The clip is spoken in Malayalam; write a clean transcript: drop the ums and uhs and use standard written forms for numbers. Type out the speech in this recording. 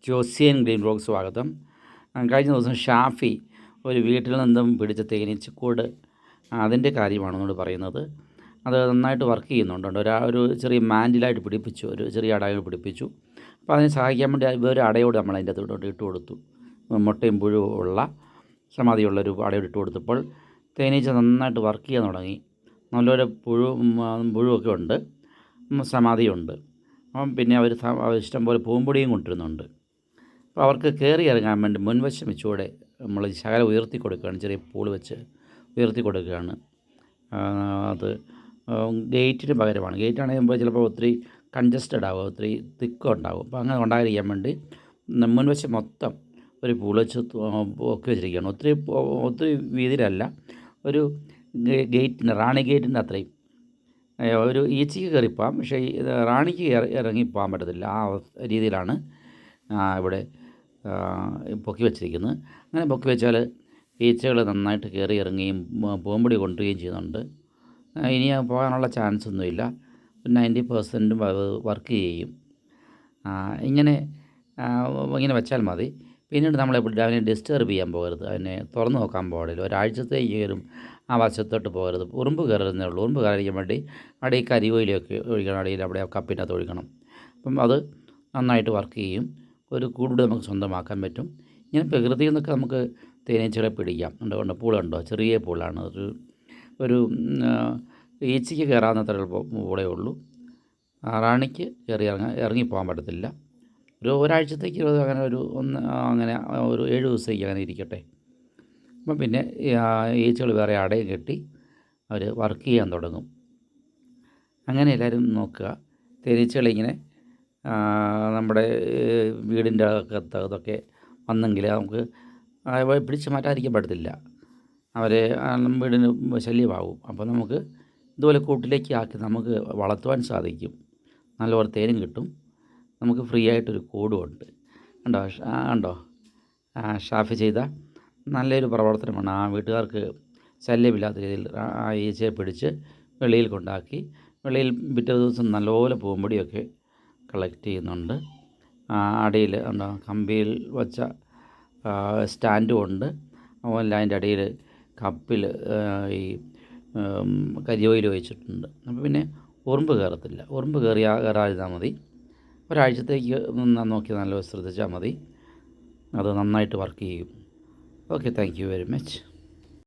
ജോസിയൻ ഗ്രീൻ ബ്ലോഗ് സ്വാഗതം. കഴിഞ്ഞ ദിവസം ഷാഫി ഒരു വീട്ടിൽ നിന്നും പിടിച്ച തേനീച്ചക്കൂട് അതിൻ്റെ കാര്യമാണ് എന്നോട് പറയുന്നത്. അത് നന്നായിട്ട് വർക്ക് ചെയ്യുന്നുണ്ട്. ഒരു ചെറിയ മാൻഡിലായിട്ട് പിടിപ്പിച്ചു, ഒരു ചെറിയ അടയോട് പിടിപ്പിച്ചു. അപ്പോൾ അതിനെ സഹായിക്കാൻ വേണ്ടി വേറെ അടയോട് നമ്മൾ അതിൻ്റെ അകത്തോട്ട് ഇട്ട് കൊടുത്തു. മുട്ടയും പുഴുവുള്ള സമാധിയുള്ളൊരു അടയോട് ഇട്ട് കൊടുത്തപ്പോൾ തേനീച്ച നന്നായിട്ട് വർക്ക് ചെയ്യാൻ തുടങ്ങി. നല്ലൊരു പുഴുവൊക്കെ ഉണ്ട്, സമാധിയുണ്ട്. അപ്പം പിന്നെ അവർ ഇഷ്ടംപോലെ പൂമ്പൊടിയും കൊണ്ടുവരുന്നുണ്ട്. അപ്പോൾ അവർക്ക് കയറി ഇറങ്ങാൻ വേണ്ടി മുൻവശം വെച്ചുകൂടെ നമ്മൾ ശകലം ഉയർത്തി കൊടുക്കുകയാണ്, ചെറിയ പൂള് വെച്ച് ഉയർത്തി കൊടുക്കുകയാണ്. അത് ഗേറ്റിന് പകരമാണ്. ഗേറ്റാണെങ്കിൽ ചിലപ്പോൾ ഒത്തിരി കൺജസ്റ്റഡ് ആകും, ഒത്തിരി തിക്കം ഉണ്ടാകും. അപ്പോൾ അങ്ങനെ ഉണ്ടാകാതിരിക്കാൻ വേണ്ടി മുൻവശം മൊത്തം ഒരു പൂള് വെച്ച് ഒക്കെ വെച്ചിരിക്കുകയാണ്. ഒത്തിരി വീതിയിലല്ല, ഒരു ഗേറ്റിന്, റാണി ഗേറ്റിൻ്റെ അത്രയും. ഒരു ഈച്ചയ്ക്ക് കയറിപ്പോകാം, പക്ഷേ റാണിക്ക് ഇറങ്ങിപ്പോകാൻ പറ്റത്തില്ല. ആ രീതിയിലാണ് ഇവിടെ പൊക്കി വെച്ചിരിക്കുന്നത്. അങ്ങനെ പൊക്കി വെച്ചാൽ ഈച്ചകൾ നന്നായിട്ട് കയറി ഇറങ്ങുകയും പൂമ്പൊടി കൊണ്ടുവരികയും ചെയ്യുന്നുണ്ട്. ഇനി പോകാനുള്ള ചാൻസ് ഒന്നുമില്ല. 90% വർക്ക് ചെയ്യും. ഇങ്ങനെ വെച്ചാൽ മതി. പിന്നീട് നമ്മളെപ്പോഴും അതിനെ ഡിസ്റ്റർബ് ചെയ്യാൻ പോകരുത്, അതിനെ തുറന്നു നോക്കാൻ പാടില്ല. ഒരാഴ്ചത്തേക്കും ആ വശത്തോട്ട് പോകരുത്. ഉറുമ്പ് കയറുന്നേ ഉള്ളൂ. ഉറുമ്പ് കയറിക്കാൻ വേണ്ടി അടിയിൽ കരിവേലിയൊക്കെ ഒഴിക്കണം, അടിയിൽ അവിടെ കപ്പിനകത്ത് ഒഴിക്കണം. അപ്പം അത് നന്നായിട്ട് വർക്ക് ചെയ്യും. ഒരു കൂട് നമുക്ക് സ്വന്തമാക്കാൻ പറ്റും. ഇങ്ങനെ പ്രകൃതിയിൽ നിന്നൊക്കെ നമുക്ക് തേനീച്ചകളെ പിടിക്കാം. അതുകൊണ്ട് പൂളുണ്ടോ, ചെറിയ പൂളാണ്. ഒരു ഈച്ചയ്ക്ക് കയറാവുന്നത്ര പൂളേ ഉള്ളൂ. റാണിക്ക് ഇറങ്ങിപ്പോകാൻ പറ്റത്തില്ല. ഒരാഴ്ചത്തേക്ക് അങ്ങനെ അങ്ങനെ ഒരു 7 ദിവസത്തേക്ക് അങ്ങനെ ഇരിക്കട്ടെ. അപ്പം പിന്നെ ഈച്ചകൾ വേറെ അടയും കെട്ടി അവർ വർക്ക് ചെയ്യാൻ തുടങ്ങും. അങ്ങനെ എല്ലാവരും നോക്കുക. തേനീച്ചകളിങ്ങനെ നമ്മുടെ വീടിൻ്റെ അകത്തൊക്കെ വന്നെങ്കിൽ നമുക്ക് പിടിച്ച് മാറ്റാതിരിക്കാൻ പറ്റത്തില്ല. അവരെ വീടിന് ശല്യമാകും. അപ്പോൾ നമുക്ക് ഇതുപോലെ കൂട്ടിലേക്ക് ആക്കി നമുക്ക് വളർത്തുവാൻ സാധിക്കും. നല്ലപോലെ തേനും കിട്ടും. നമുക്ക് ഫ്രീ ആയിട്ടൊരു കൂടുമുണ്ട്. കണ്ടോ ഷാഫി ചെയ്ത നല്ലൊരു പ്രവർത്തനമാണ്. ആ വീട്ടുകാർക്ക് ശല്യമില്ലാത്ത രീതിയിൽ ആ ഈച്ചയെ പിടിച്ച് വെളിയിൽ കൊണ്ടാക്കി, വെളിയിൽ പിറ്റേ ദിവസം നല്ലപോലെ പൂമ്പൊടിയൊക്കെ കളക്ട് ചെയ്യുന്നുണ്ട്. അടിയിൽ കമ്പിയിൽ വച്ച സ്റ്റാൻഡും ഉണ്ട്. അതുപോലെ അതിൻ്റെ അടിയിൽ കപ്പിൽ ഈ കരിയോയിൽ വെച്ചിട്ടുണ്ട്. അപ്പോൾ പിന്നെ ഉറുമ്പ് കയറത്തില്ല. ഉറുമ്പ് കയറാതിരുന്നാൽ മതി. ഒരാഴ്ചത്തേക്ക് നോക്കി നല്ല ശ്രദ്ധിച്ചാൽ മതി. അത് നന്നായിട്ട് വർക്ക് ചെയ്യും. Okay, thank you very much.